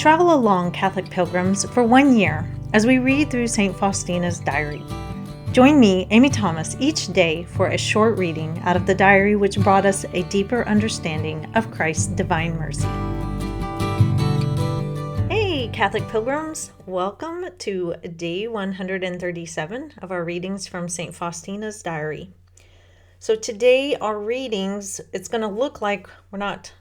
Travel along, Catholic pilgrims, for 1 year as we read through St. Faustina's diary. Join me, Amy Thomas, each day for a short reading out of the diary which brought us a deeper understanding of Christ's divine mercy. Hey, Catholic pilgrims! Welcome to day 137 of our readings from St. Faustina's diary. So today our readings, it's going to look like we're not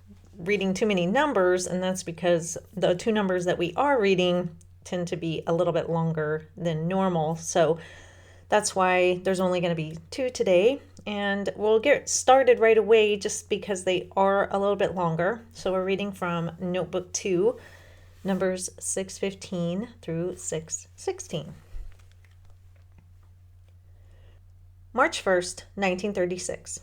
reading too many numbers, and that's because the two numbers that we are reading tend to be a little bit longer than normal. So that's why there's only going to be two today, and we'll get started right away just because they are a little bit longer. So we're reading from Notebook 2, numbers 615 through 616. March 1st, 1936.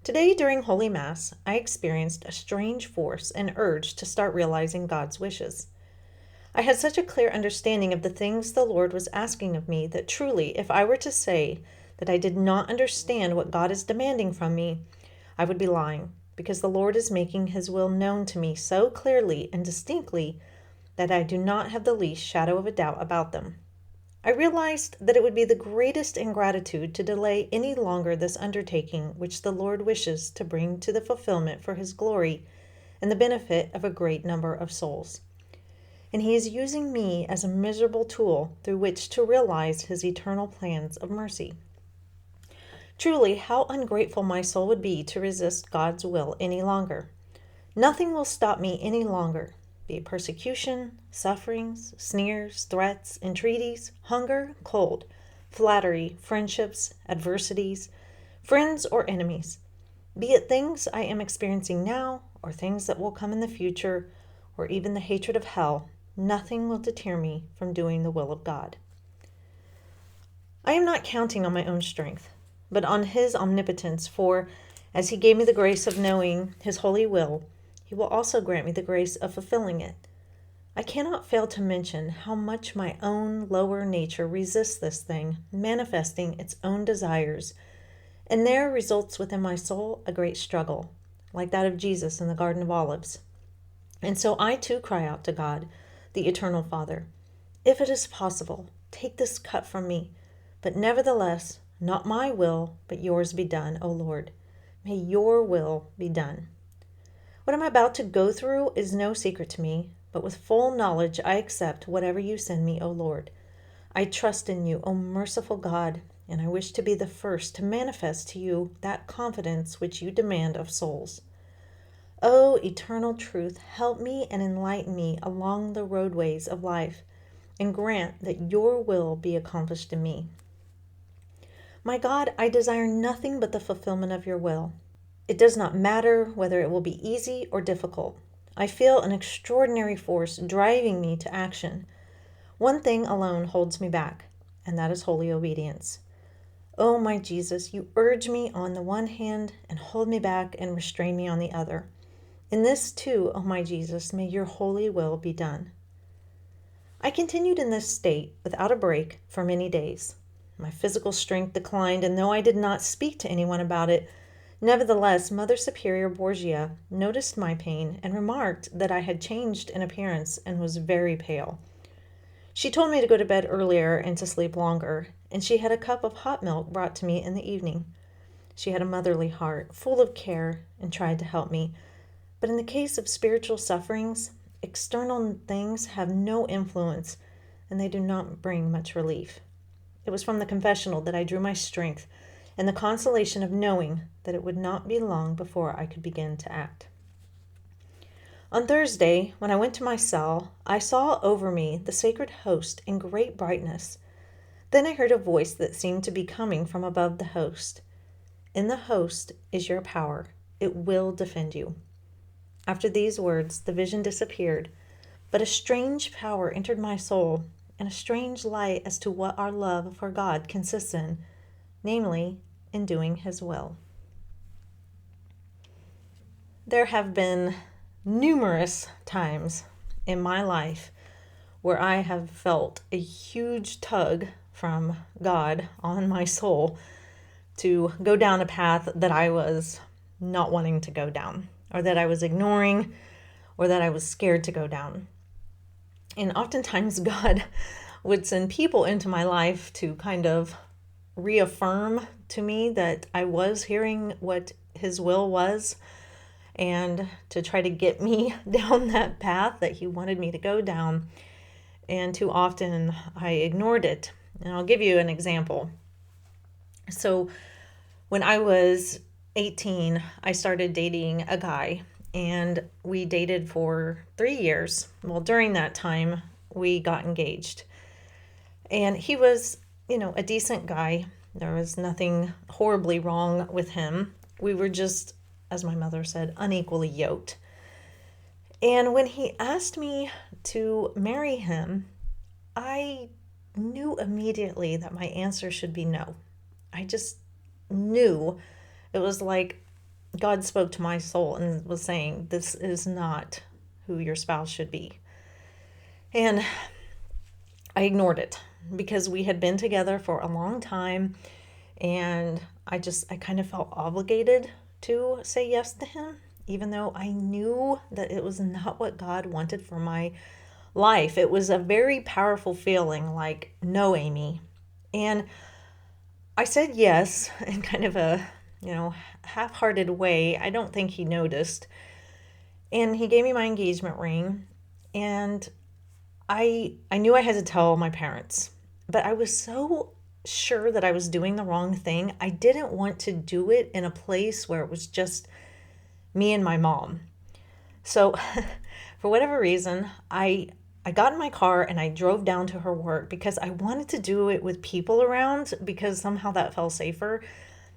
Today, during Holy Mass, I experienced a strange force and urge to start realizing God's wishes. I had such a clear understanding of the things the Lord was asking of me that truly, if I were to say that I did not understand what God is demanding from me, I would be lying, because the Lord is making His will known to me so clearly and distinctly that I do not have the least shadow of a doubt about them. I realized that it would be the greatest ingratitude to delay any longer this undertaking which the Lord wishes to bring to the fulfillment for His glory and the benefit of a great number of souls. And He is using me as a miserable tool through which to realize His eternal plans of mercy. Truly, how ungrateful my soul would be to resist God's will any longer. Nothing will stop me any longer. Be it persecution, sufferings, sneers, threats, entreaties, hunger, cold, flattery, friendships, adversities, friends or enemies. Be it things I am experiencing now, or things that will come in the future, or even the hatred of hell, nothing will deter me from doing the will of God. I am not counting on my own strength, but on His omnipotence, for as He gave me the grace of knowing His holy will, He will also grant me the grace of fulfilling it. I cannot fail to mention how much my own lower nature resists this thing, manifesting its own desires, and there results within my soul a great struggle, like that of Jesus in the Garden of Olives. And so I too cry out to God, the Eternal Father, if it is possible, take this cup from me, but nevertheless, not my will, but yours be done, O Lord. May your will be done. What I'm about to go through is no secret to me, but with full knowledge I accept whatever you send me, O Lord. I trust in you, O merciful God, and I wish to be the first to manifest to you that confidence which you demand of souls. O eternal truth, help me and enlighten me along the roadways of life, and grant that your will be accomplished in me. My God, I desire nothing but the fulfillment of your will. It does not matter whether it will be easy or difficult. I feel an extraordinary force driving me to action. One thing alone holds me back, and that is holy obedience. Oh, my Jesus, you urge me on the one hand and hold me back and restrain me on the other. In this too, oh my Jesus, may your holy will be done. I continued in this state without a break for many days. My physical strength declined, and though I did not speak to anyone about it, nevertheless, Mother Superior Borgia noticed my pain and remarked that I had changed in appearance and was very pale. She told me to go to bed earlier and to sleep longer, and she had a cup of hot milk brought to me in the evening. She had a motherly heart, full of care, and tried to help me. But in the case of spiritual sufferings, external things have no influence, and they do not bring much relief. It was from the confessional that I drew my strength and the consolation of knowing that it would not be long before I could begin to act. On Thursday, when I went to my cell, I saw over me the sacred host in great brightness. Then I heard a voice that seemed to be coming from above the host. In the host is your power. It will defend you. After these words, the vision disappeared, but a strange power entered my soul, and a strange light as to what our love for God consists in, namely, in doing His will. There have been numerous times in my life where I have felt a huge tug from God on my soul to go down a path that I was not wanting to go down, or that I was ignoring, or that I was scared to go down. And oftentimes God would send people into my life to kind of reaffirm to me that I was hearing what his will was, and to try to get me down that path that he wanted me to go down. And too often I ignored it. And I'll give you an example. So when I was 18, I started dating a guy, and we dated for 3 years. Well, during that time, we got engaged. And he was, a decent guy. There was nothing horribly wrong with him. We were just, as my mother said, unequally yoked. And when he asked me to marry him, I knew immediately that my answer should be no. I just knew. It was like God spoke to my soul and was saying, this is not who your spouse should be. And I ignored it because we had been together for a long time, and I kind of felt obligated to say yes to him, even though I knew that it was not what God wanted for my life. It was a very powerful feeling, like, no, Amy. And I said yes in kind of a, half-hearted way. I don't think he noticed. And he gave me my engagement ring, and I knew I had to tell my parents, but I was so sure that I was doing the wrong thing. I didn't want to do it in a place where it was just me and my mom. So for whatever reason, I got in my car and I drove down to her work because I wanted to do it with people around, because somehow that felt safer,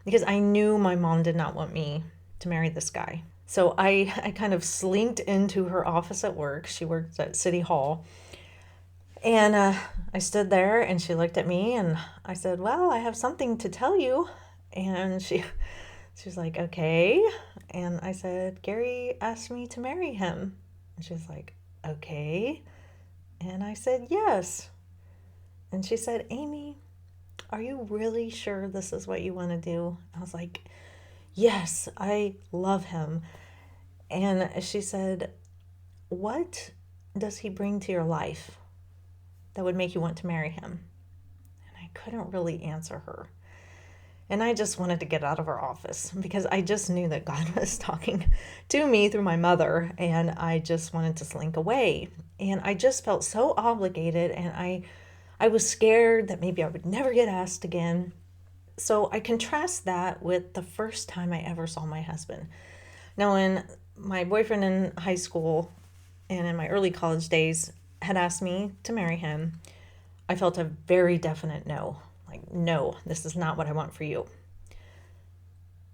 because I knew my mom did not want me to marry this guy. So I kind of slinked into her office at work. She worked at City Hall. And I stood there and she looked at me and I said, well, I have something to tell you. And she's like, okay. And I said, Gary asked me to marry him. And she's like, okay. And I said, yes. And she said, Amy, are you really sure this is what you want to do? I was like, yes, I love him. And she said, what does he bring to your life that would make you want to marry him? And I couldn't really answer her. And I just wanted to get out of her office because I just knew that God was talking to me through my mother, and I just wanted to slink away. And I just felt so obligated, and I was scared that maybe I would never get asked again. So I contrast that with the first time I ever saw my husband. Now, when my boyfriend in high school and in my early college days had asked me to marry him, I felt a very definite no. Like, no, this is not what I want for you.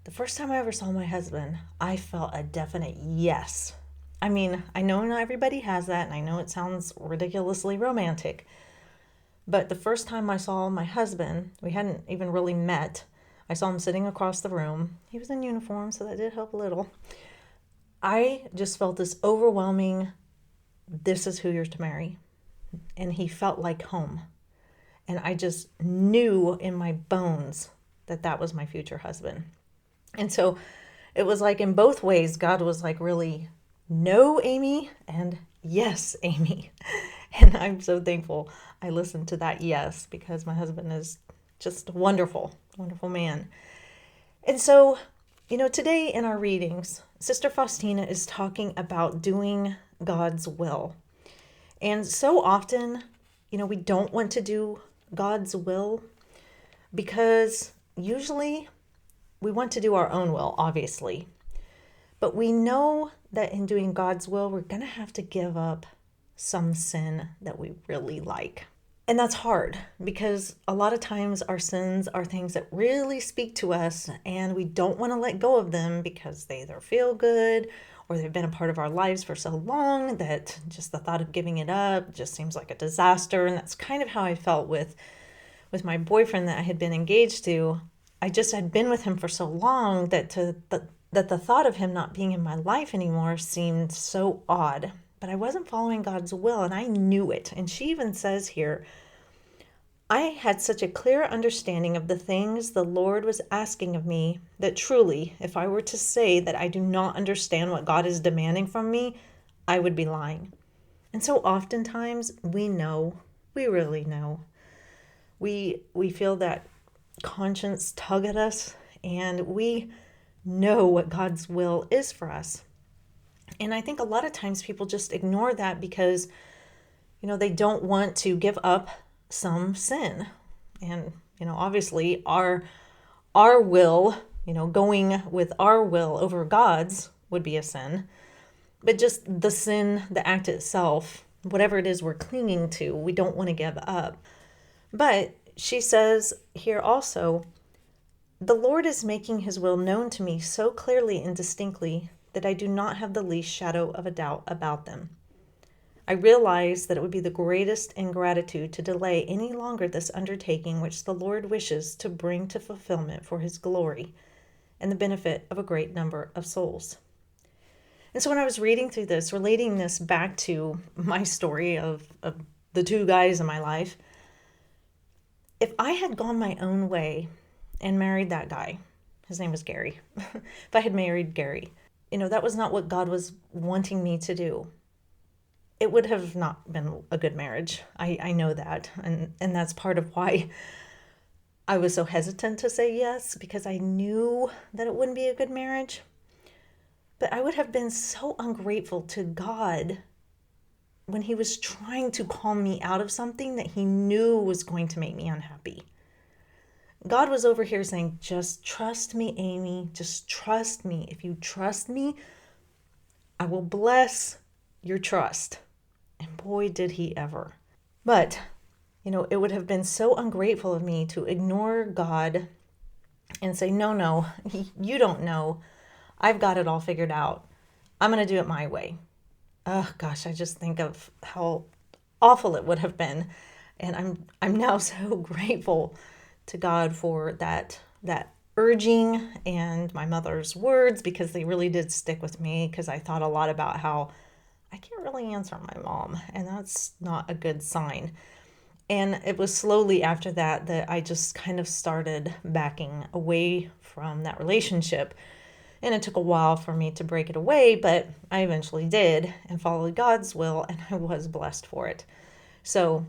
The first time I ever saw my husband, I felt a definite yes. I mean, I know not everybody has that, and I know it sounds ridiculously romantic, but the first time I saw my husband, we hadn't even really met. I saw him sitting across the room. He was in uniform, so that did help a little. I just felt this overwhelming, this is who you're to marry. And he felt like home. And I just knew in my bones that that was my future husband. And so it was like in both ways, God was like, really, no, Amy, and yes, Amy. And I'm so thankful I listened to that yes, because my husband is just a wonderful, wonderful man. And so, today in our readings, Sister Faustina is talking about doing God's will. And so often, we don't want to do God's will because usually we want to do our own will, obviously. But we know that in doing God's will, we're going to have to give up some sin that we really like. And that's hard because a lot of times our sins are things that really speak to us, and we don't want to let go of them because they either feel good or they've been a part of our lives for so long that just the thought of giving it up just seems like a disaster. And that's kind of how I felt with my boyfriend that I had been engaged to. I just had been with him for so long that the thought of him not being in my life anymore seemed so odd. But I wasn't following God's will, and I knew it. And she even says here, I had such a clear understanding of the things the Lord was asking of me that truly, if I were to say that I do not understand what God is demanding from me, I would be lying. And so oftentimes we really know. We feel that conscience tug at us, and we know what God's will is for us. And I think a lot of times people just ignore that because, they don't want to give up some sin. And, obviously our will, going with our will over God's would be a sin. But just the sin, the act itself, whatever it is we're clinging to, we don't want to give up. But she says here also, the Lord is making his will known to me so clearly and distinctly that I do not have the least shadow of a doubt about them. I realize that it would be the greatest ingratitude to delay any longer this undertaking which the Lord wishes to bring to fulfillment for his glory and the benefit of a great number of souls. And so when I was reading through this, relating this back to my story of the two guys in my life, if I had gone my own way and married that guy, his name was Gary, if I had married Gary, that was not what God was wanting me to do. It would have not been a good marriage. I know that. And that's part of why I was so hesitant to say yes, because I knew that it wouldn't be a good marriage. But I would have been so ungrateful to God when he was trying to call me out of something that he knew was going to make me unhappy. God was over here saying, just trust me, Amy. Just trust me. If you trust me, I will bless your trust. And boy, did he ever. But, it would have been so ungrateful of me to ignore God and say, no, you don't know. I've got it all figured out. I'm going to do it my way. Oh gosh, I just think of how awful it would have been. And I'm now so grateful to God for that urging and my mother's words, because they really did stick with me, because I thought a lot about how I can't really answer my mom, and that's not a good sign. And it was slowly after that I just kind of started backing away from that relationship. And it took a while for me to break it away, but I eventually did and followed God's will, and I was blessed for it. So,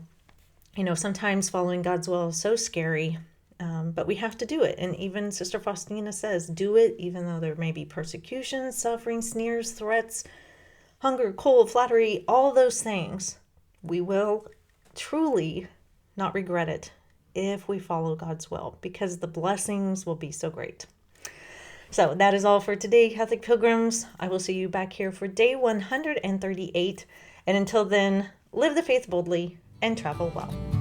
sometimes following God's will is so scary, but we have to do it. And even Sister Faustina says, do it even though there may be persecution, suffering, sneers, threats, hunger, cold, flattery, all those things. We will truly not regret it if we follow God's will, because the blessings will be so great. So that is all for today, Catholic Pilgrims. I will see you back here for day 138. And until then, live the faith boldly and travel well.